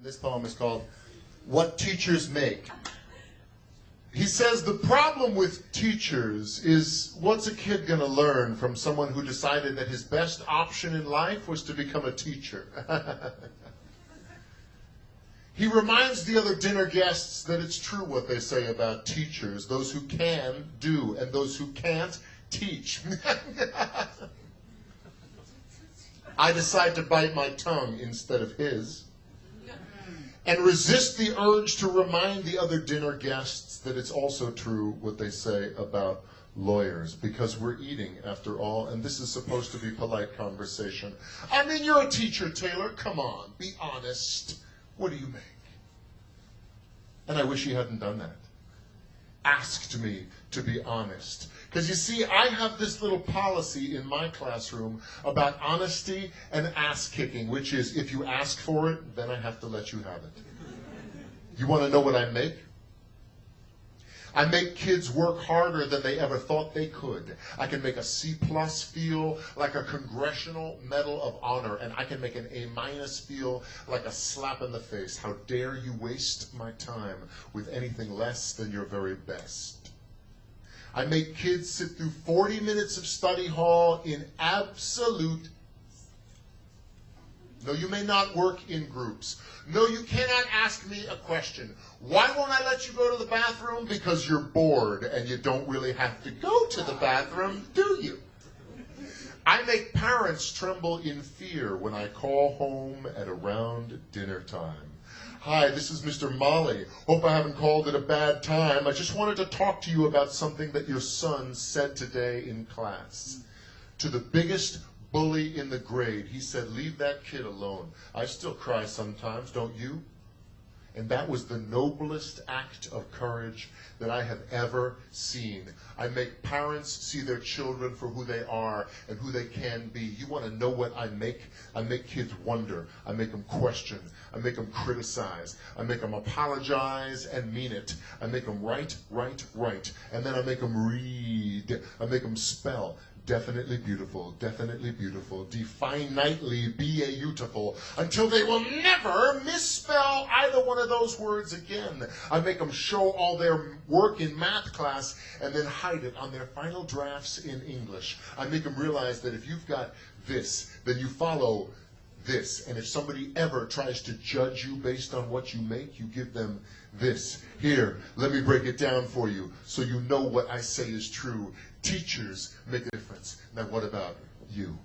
This poem is called What Teachers Make. He says the problem with teachers is, what's a kid going to learn from someone who decided that his best option in life was to become a teacher? He reminds the other dinner guests that it's true what they say about teachers, those who can do and those who can't teach. I decide to bite my tongue instead of his, and resist the urge to remind the other dinner guests that it's also true what they say about lawyers, because we're eating after all, and this is supposed to be polite conversation. I mean, you're a teacher, Taylor. Come on, be honest. What do you make? And I wish he hadn't done that. Asked me to be honest. Because you see, I have this little policy in my classroom about honesty and ass-kicking, which is, if you ask for it, then I have to let you have it. You want to know what I make? I make kids work harder than they ever thought they could. I can make a C+ feel like a Congressional Medal of Honor, and I can make an A- feel like a slap in the face. How dare you waste my time with anything less than your very best? I make kids sit through 40 minutes of study hall in absolute... No, you may not work in groups. No, you cannot ask me a question. Why won't I let you go to the bathroom? Because you're bored and you don't really have to go to the bathroom, do you? I make parents tremble in fear when I call home at around dinner time. Hi, this is Mr. Molly. Hope I haven't called at a bad time. I just wanted to talk to you about something that your son said today in class. To the biggest bully in the grade, he said, leave that kid alone. I still cry sometimes, don't you? And that was the noblest act of courage that I have ever seen. I make parents see their children for who they are and who they can be. You want to know what I make? I make kids wonder. I make them question. I make them criticize. I make them apologize and mean it. I make them write. And then I make them read. I make them spell. Definitely beautiful, definitely beautiful, until they will never misspell either one of those words again. I make them show all their work in math class and then hide it on their final drafts in English. I make them realize that if you've got this, then you follow this. And if somebody ever tries to judge you based on what you make, you give them this. Here, let me break it down for you so you know what I say is true. Teachers make a difference. Now what about you?